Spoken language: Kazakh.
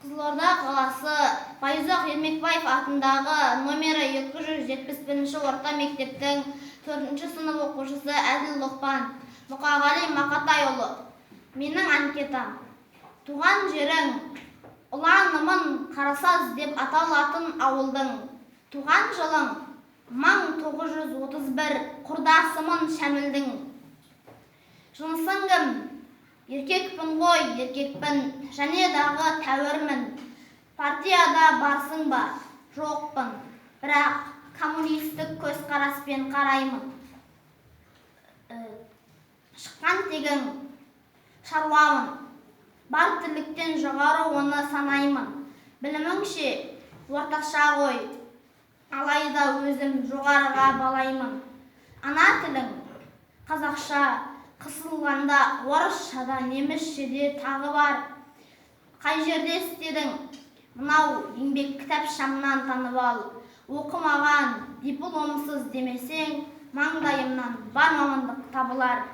Қызылорда қаласы Байзақ Ермекбаев атындағы номері 271 орта мектептің 4 сынып оқушысы Әділ Лұқпан Мұқағали Мақатайұлы. Менің анкетам. Туған жерің ұланымын Қарасаз деп аталатын ауылдың. Туған жылың 1931, құрдасымын Шәмілдің. Жынысың кім? Еркекпін ғой, еркекпін, және дағы тәуірмін. Партияда барсың ба? Жоқпын, бірақ коммунистік көзқараспен қараймын. Шыққан тегің шаруамын, бар тірліктен жоғары оны санаймын. Біліміңше орташа ғой, алайда өзім жоғарыға балаймын. Ана тілің қазақша, қысылғанда орысшада, немісшеде тағы бар. Қай жерде істедің? Мынау еңбек кітапшамнан танып ал. Оқымаған, дипломсыз демесең, маңдайымнан бар мамандық табылар.